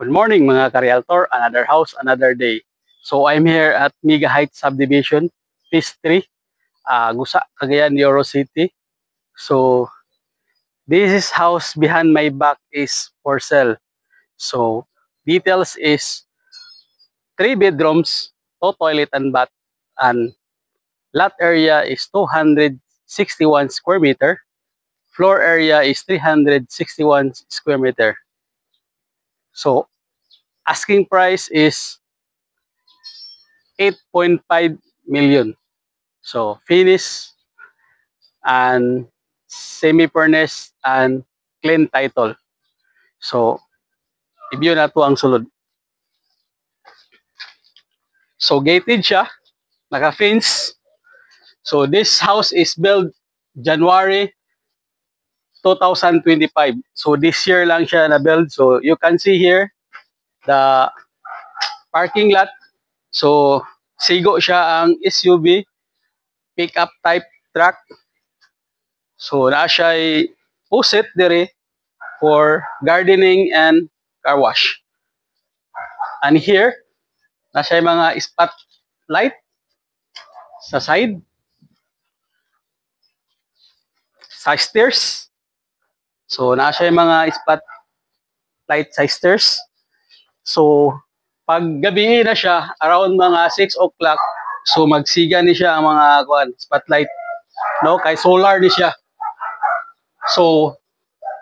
Good morning mga ka-realtor, another house, another day. So I'm here at Mega Heights Subdivision, Phase 3, Gusa, Cagayan de Oro City. So this is house behind my back is for sale. So details is 3 bedrooms, 2 toilet and bath, and lot area is 261 square meter. Floor area is 361 square meter. So asking price is 8.5 million. So finish and semi-furnished and clean title. So i-view na to ang sulod. So gated siya, naka-fence. So this house is built January 2025. So this year lang siya na-build. So you can see here the parking lot. So sigo siya ang SUV, pickup type truck. So na siya puset dire for gardening and car wash. And here, na siya mga spotlight sa side, sa stairs. So na siya mga spotlight sa stairs. So pag gabi na siya, around mga 6 o'clock, so magsiga ni siya ang mga spotlight. No, kay solar ni siya. So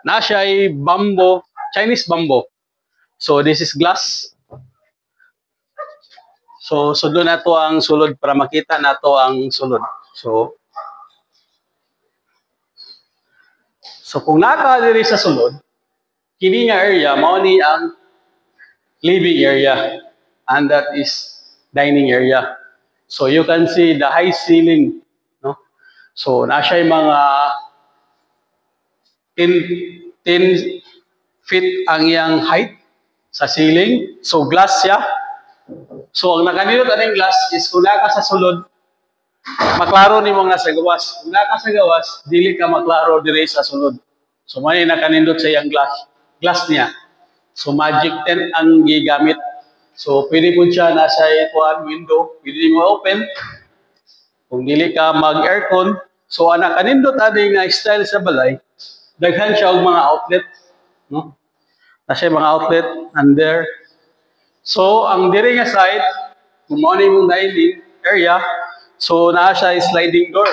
na siya ay bamboo, Chinese bamboo. So this is glass. So sudlo na to ang sulod para makita na to ang sulod. So kung naka diri sa sulod, kini nga area mao ni ang living area and that is dining area. So you can see the high ceiling, no? So na siya mga 10 feet ang iyang height sa ceiling. So glass siya. So ang nakanindot aning glass is kung naka sa sulod, maklaro ni mong nasa gawas. Kung naka sa gawas, dili ka maklaro dire sa sulod. So may nakanindot sa iyang glass niya. So magic tent ang gigamit. So pwede po siya nasa window, pwede mo open. Kung dili ka mag-aircon, so ang nakanindot aning style sa balay, daghan siya og mga outlet, no? Nasa mga outlet and there. So ang diri nga side, kung mao ni mong dining area, so naa siya sliding door,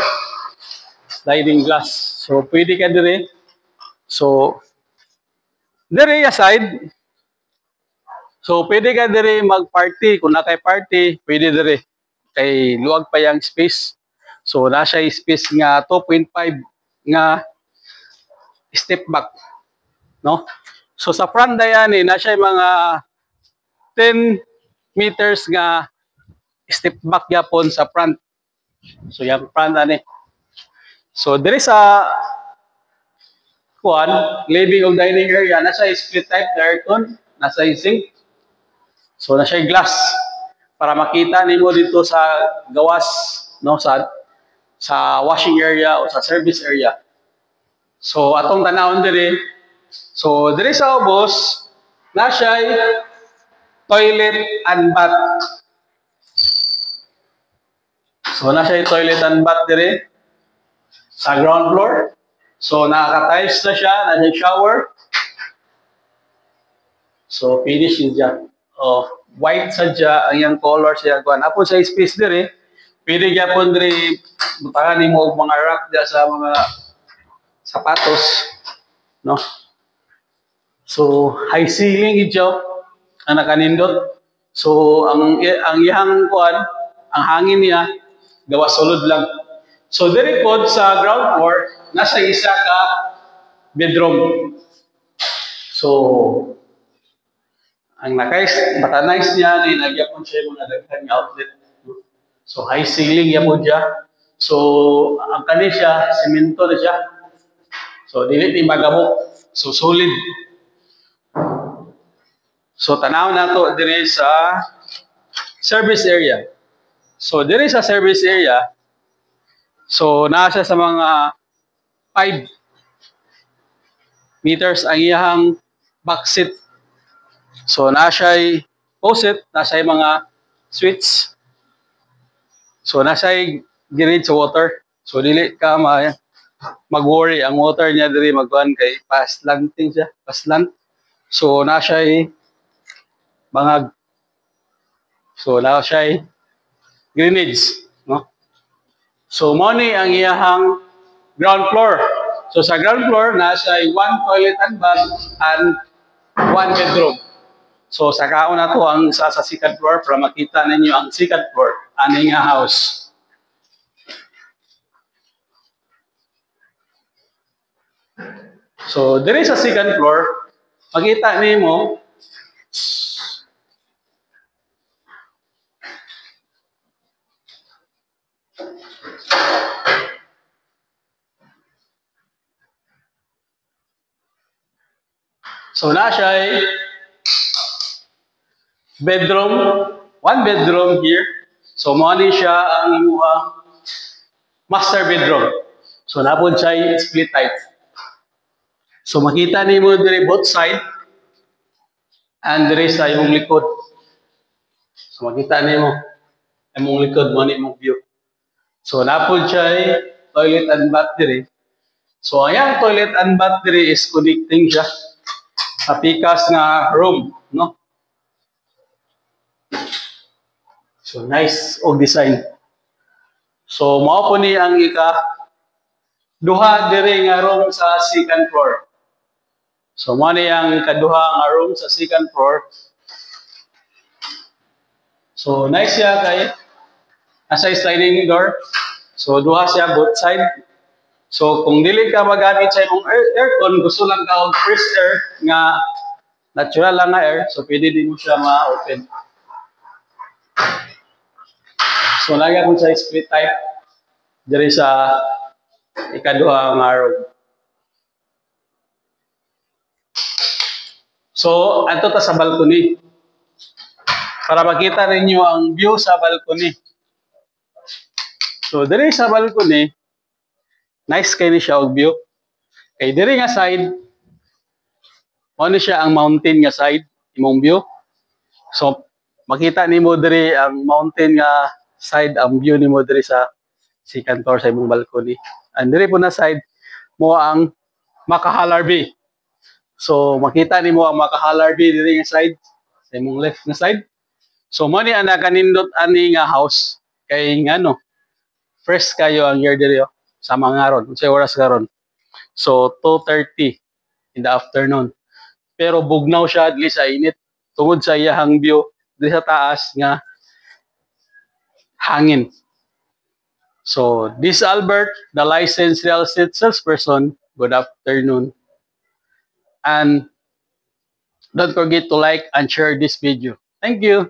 sliding glass. So pwede ka diri. So diri nga side, so pwede ka diri mag-party. Kung nakay party, pwede diri. Kay luwag pa yang space. So na siya space nga 2.5 nga step back, no? So sa front dayan na siya mga 10 meters nga step back yapon sa front. So yung front ani. So diri sa living o dining area, nasa split type na aircon, nasa sink. So nasa glass para makita nimo dito sa gawas, no, sa washing area o sa service area. So atong tanawon diri. So diri sa ubos, nasa toilet and bath. So nasa toilet and bath diri sa ground floor. So nakaka-tiles na siya, nasa shower. So finish niya. White sadya ang yang color siya kuan. Apo sa space diri, pwede gyapon diri butangan nimo og mga rack dia sa mga sapatos, no? So high ceiling idyo ang nakanindot. So ang iyang kuan, ang hangin niya gawa sulod lang. So diri pod sa ground floor, nasa isa ka bedroom. So ang maka-nice niya ni nagyapon siya mga daghan nga outlet. So high ceiling yapon siya. So ang kani siya semento na siya. So dili ni magabok. So solid. So tanaw nato diri sa service area. So diri sa service area, so nasa sa mga 5 meters ang iyang backseat. So na siya'y faucet, nasa mga switch. So nasa girid sa water. So dili ka mag-worry ang water niya diri magkuhan kay paslanting siya, paslant. So na siya'y mga so na siya'y drainage, no? So mo ni ang iyahang ground floor. So sa ground floor na siya'y 1 toilet and bath and 1 bedroom. So sa kauna to ang sa second floor para makita ninyo ang second floor ani nga house. So diri sa second floor makita nimo so na siya bedroom, 1 bedroom here. So mo ni siya ang imuhang master bedroom. So napod siya split type. So makita nimo diri both side and diri sa imong likod. So makita nimo imong likod mo ni imong view. So napod siya toilet and bath diri. So ang toilet and bath diri is connecting siya sa pikas nga room, no? So nice og design. So mao po ni ang duha diri nga room sa second floor. So mao ni ang kaduha nga room sa second floor. So nice siya kay asa sliding door. So duha siya both side. So kung dili ka magamit sa imong aircon, gusto lang ka og fresh air nga natural lang nga air, so pwede din mo siya ma-open. So lagyan mo sa split type diri sa ikaduha nga room. So adto ta sa balcony. Para makita ninyo ang view sa balcony. So diri sa balcony, nice kay ni siya og view. Kay diri nga side, ano siya ang mountain nga side, imong view. So makita nimo diri ang mountain nga side, ang view nimo diri sa second floor sa imong balcony. And diri po na side mo ang Makahalar Bay. So makita nimo ang Makahalar Bay diri nga side sa imong left nga side. So mo ni ana kanindot ani nga house kay ngano fresh kayo ang year diri sa mga ron. Unsay oras karon? So 2:30 in the afternoon. Pero bugnaw siya adli sa init tungod sa iyahang view diri sa taas nga hangin. So, this Albert, the licensed real estate salesperson, good afternoon. And don't forget to like and share this video. Thank you.